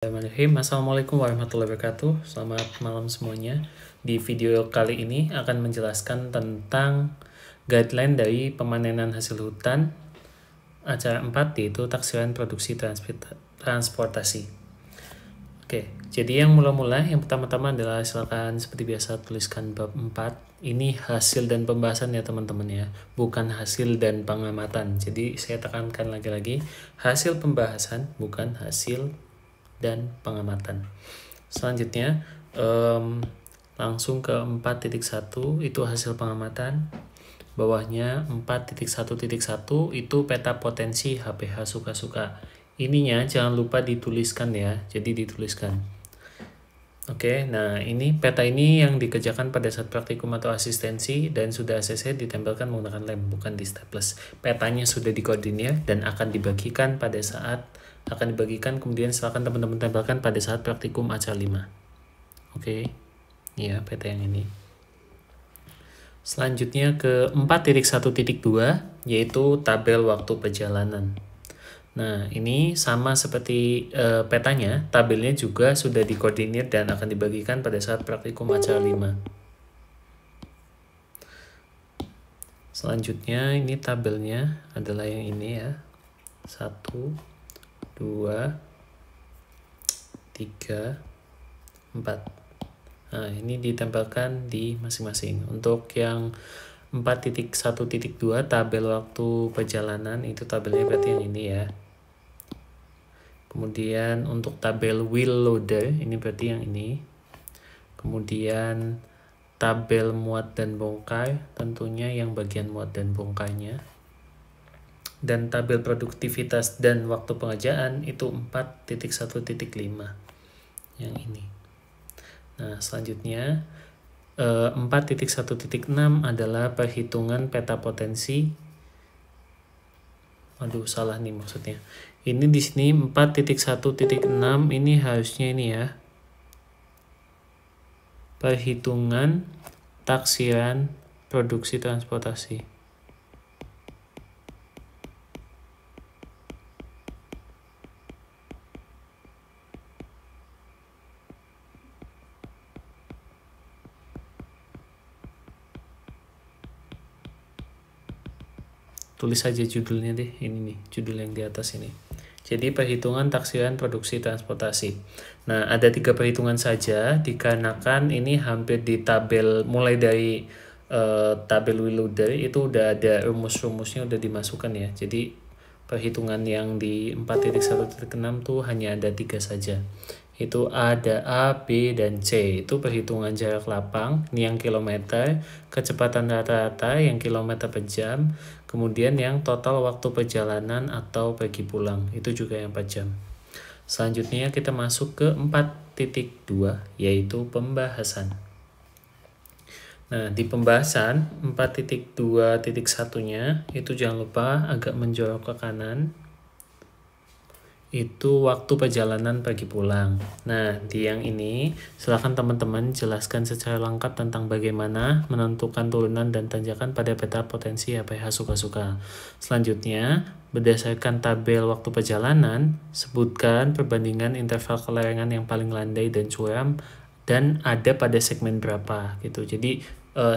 Bismillahirrahmanirrahim. Assalamualaikum warahmatullahi wabarakatuh. Selamat malam semuanya. Di video kali ini akan menjelaskan tentang guideline dari pemanenan hasil hutan acara 4, yaitu taksiran produksi transportasi. Oke, jadi yang mula-mula yang pertama-tama adalah silakan seperti biasa tuliskan bab 4. Ini hasil dan pembahasan ya teman-teman ya, bukan hasil dan pengamatan. Jadi saya tekankan lagi-lagi, hasil pembahasan bukan hasil dan pengamatan. Selanjutnya langsung ke 4.1 itu hasil pengamatan. Bawahnya 4.1.1 itu peta potensi HPH suka-suka. Ininya jangan lupa dituliskan ya, jadi dituliskan. Oke, nah ini peta ini yang dikerjakan pada saat praktikum atau asistensi dan sudah ACC ditempelkan menggunakan lem, bukan di staples. Petanya sudah dikoordinir dan akan dibagikan kemudian silakan teman-teman tempelkan pada saat praktikum acara 5. Oke, ya peta yang ini. Selanjutnya ke 4.1.2 yaitu tabel waktu perjalanan. Nah, ini sama seperti petanya, tabelnya juga sudah dikoordinir dan akan dibagikan pada saat praktikum acara 5. Selanjutnya ini tabelnya adalah yang ini ya. 1, 2, 3, 4. Nah, ini ditempelkan di masing-masing. Untuk yang 4.1.2 tabel waktu perjalanan itu tabelnya berarti yang ini ya. Kemudian untuk tabel wheel loader ini berarti yang ini. Kemudian tabel muat dan bongkar tentunya yang bagian muat dan bongkarnya. Dan tabel produktivitas dan waktu pengerjaan itu 4.1.5 yang ini. Nah, selanjutnya 4.1.6 adalah perhitungan peta potensi. Aduh, salah nih maksudnya. Ini di sini 4.1.6 ini harusnya ini ya. Perhitungan taksiran produksi transportasi. Tulis saja judulnya deh, ini nih, judul yang di atas ini. Jadi perhitungan taksiran produksi transportasi. Nah, ada 3 perhitungan saja dikarenakan ini hampir di tabel, mulai dari tabel wheel loader itu udah ada rumus-rumusnya udah dimasukkan ya. Jadi perhitungan yang di 4.1.6 tuh hanya ada 3 saja. Itu ada A, B, dan C. Itu perhitungan jarak lapang, ini yang kilometer, kecepatan rata-rata yang kilometer per jam, kemudian yang total waktu perjalanan atau pergi pulang, itu juga yang per jam. Selanjutnya kita masuk ke 4.2, yaitu pembahasan. Nah, di pembahasan 4.2.1-nya itu jangan lupa agak menjorok ke kanan. Itu waktu perjalanan pergi pulang. Nah, di yang ini silakan teman-teman jelaskan secara lengkap tentang bagaimana menentukan turunan dan tanjakan pada peta potensi HPH suka-suka. Selanjutnya, berdasarkan tabel waktu perjalanan, sebutkan perbandingan interval kelerengan yang paling landai dan curam dan ada pada segmen berapa gitu. Jadi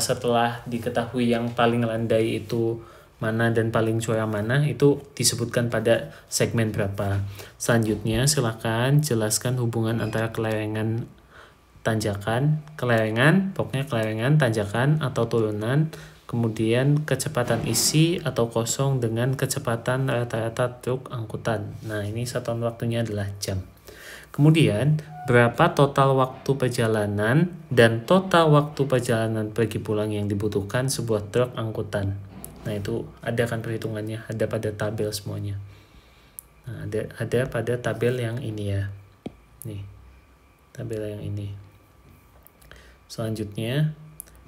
setelah diketahui yang paling landai itu mana dan paling curam mana, itu disebutkan pada segmen berapa. Selanjutnya silakan jelaskan hubungan antara kelerengan, tanjakan atau turunan, kemudian kecepatan isi atau kosong dengan kecepatan rata-rata truk angkutan. Nah, ini satuan waktunya adalah jam. Kemudian, berapa total waktu perjalanan dan total waktu perjalanan pergi pulang yang dibutuhkan sebuah truk angkutan. Nah, itu ada kan perhitungannya, ada pada tabel semuanya. Nah, ada pada tabel yang ini ya. Nih, tabel yang ini. Selanjutnya,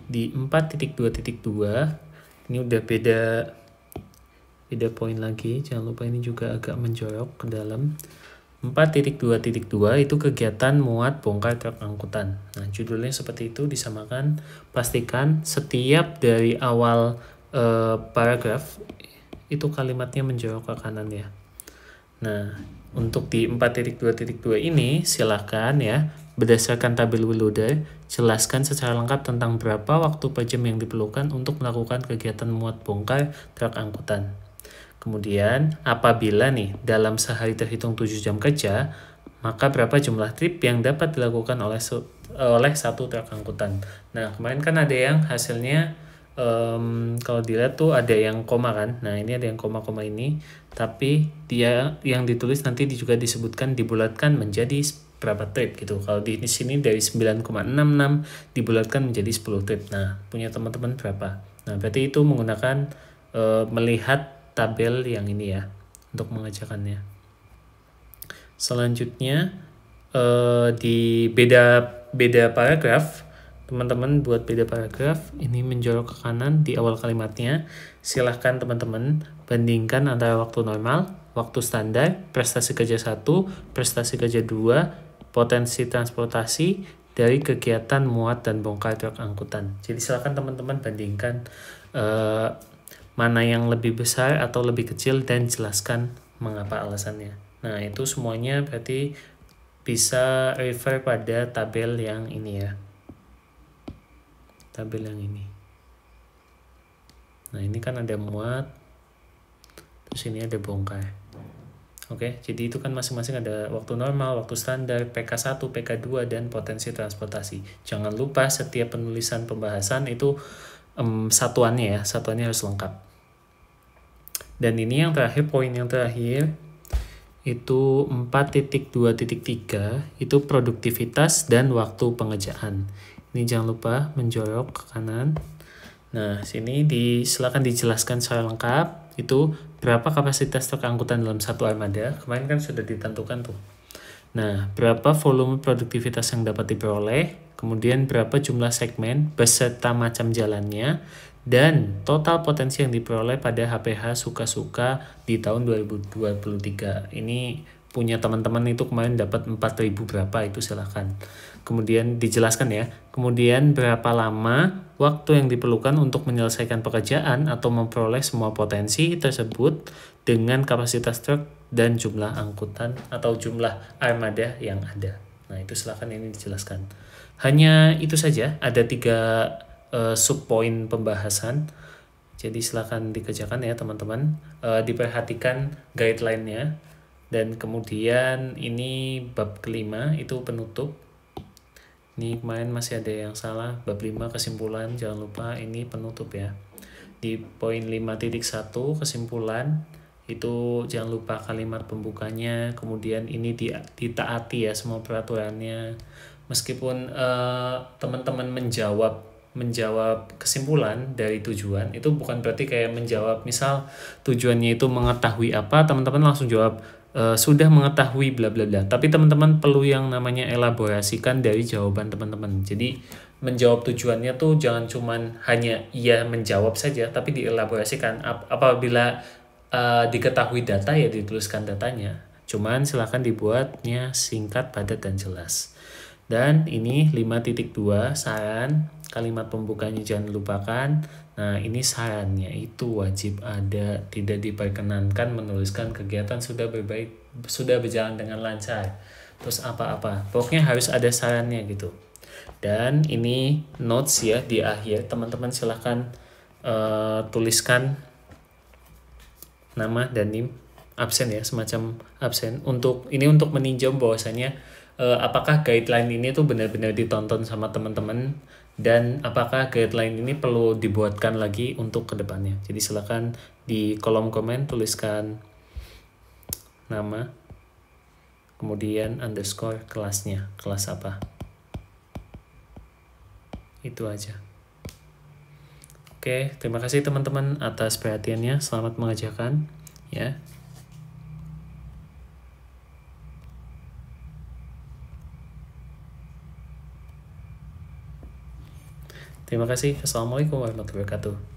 di 4.2.2, ini udah beda poin lagi. Jangan lupa ini juga agak menjorok ke dalam. 4.2.2 itu kegiatan muat bongkar truk angkutan. Nah, judulnya seperti itu, disamakan. Pastikan setiap dari awal paragraf itu kalimatnya menjorok ke kanan ya. Nah, untuk di 4.2.2 ini silakan ya, berdasarkan tabel Wheeloader, jelaskan secara lengkap tentang berapa waktu per jam yang diperlukan untuk melakukan kegiatan muat bongkar truk angkutan. Kemudian, apabila nih dalam sehari terhitung 7 jam kerja, maka berapa jumlah trip yang dapat dilakukan oleh satu truk angkutan. Nah, kemarin kan ada yang hasilnya, kalau dilihat tuh ada yang koma kan. Nah, ini ada yang koma-koma ini, tapi dia yang ditulis nanti juga disebutkan dibulatkan menjadi berapa trip gitu. Kalau di sini dari 9,66 dibulatkan menjadi 10 trip. Nah, punya teman-teman berapa? Nah, berarti itu menggunakan melihat tabel yang ini ya untuk mengerjakannya. Selanjutnya di beda paragraf, teman-teman buat beda paragraf, ini menjorok ke kanan di awal kalimatnya. Silahkan teman-teman bandingkan antara waktu normal, waktu standar, prestasi kerja 1, prestasi kerja 2, potensi transportasi dari kegiatan muat dan bongkar truk angkutan. Jadi silahkan teman-teman bandingkan mana yang lebih besar atau lebih kecil dan jelaskan mengapa alasannya. Nah, itu semuanya berarti bisa refer pada tabel yang ini ya. Tabel yang ini. Nah, ini kan ada muat, terus ini ada bongkar. Oke, jadi itu kan masing-masing ada waktu normal, waktu standar, PK1, PK2, dan potensi transportasi. Jangan lupa setiap penulisan pembahasan itu satuannya ya, satuannya harus lengkap. Dan ini yang terakhir, poin yang terakhir, itu 4.2.3, itu produktivitas dan waktu pengerjaan. Ini jangan lupa menjorok ke kanan. Nah, sini silakan dijelaskan secara lengkap, itu berapa kapasitas truk angkutan dalam satu armada. Kemarin kan sudah ditentukan tuh. Nah, berapa volume produktivitas yang dapat diperoleh, kemudian berapa jumlah segmen beserta macam jalannya, dan total potensi yang diperoleh pada HPH suka-suka di tahun 2023. Ini punya teman-teman itu kemarin dapat 4.000 berapa, itu silahkan. Kemudian dijelaskan ya, kemudian berapa lama waktu yang diperlukan untuk menyelesaikan pekerjaan atau memperoleh semua potensi tersebut dengan kapasitas truk dan jumlah angkutan atau jumlah armada yang ada. Nah, itu silahkan ini dijelaskan. Hanya itu saja, ada 3 subpoin pembahasan. Jadi silakan dikerjakan ya teman-teman. Diperhatikan guideline-nya. Dan kemudian ini bab kelima itu penutup. Ini kemarin masih ada yang salah. Bab 5 kesimpulan, jangan lupa ini penutup ya. Di poin 5.1 kesimpulan, itu jangan lupa kalimat pembukanya. Kemudian ini ditaati ya semua peraturannya. Meskipun teman-teman menjawab kesimpulan dari tujuan, itu bukan berarti kayak menjawab misal tujuannya itu mengetahui apa, teman-teman langsung jawab sudah mengetahui bla bla bla. Tapi teman-teman perlu yang namanya elaborasikan dari jawaban teman-teman. Jadi menjawab tujuannya tuh jangan cuman hanya iya menjawab saja, tapi dielaborasikan. Apabila diketahui data ya dituliskan datanya. Cuman silakan dibuatnya singkat, padat, dan jelas. Dan ini 5.2 saran, kalimat pembukanya jangan lupakan. Nah, ini sarannya itu wajib ada, tidak diperkenankan menuliskan kegiatan sudah berjalan dengan lancar. Terus apa-apa, pokoknya harus ada sarannya gitu. Dan ini notes ya di akhir, teman-teman silahkan tuliskan nama dan NIM, absen ya, semacam absen untuk meninjau bahwasanya apakah guideline ini tuh benar-benar ditonton sama teman-teman dan apakah guideline ini perlu dibuatkan lagi untuk kedepannya. Jadi silakan di kolom komen tuliskan nama, kemudian underscore kelasnya, kelas apa. Itu aja. Oke, terima kasih teman-teman atas perhatiannya. Selamat mengerjakan ya. Terima kasih. Assalamualaikum warahmatullahi wabarakatuh.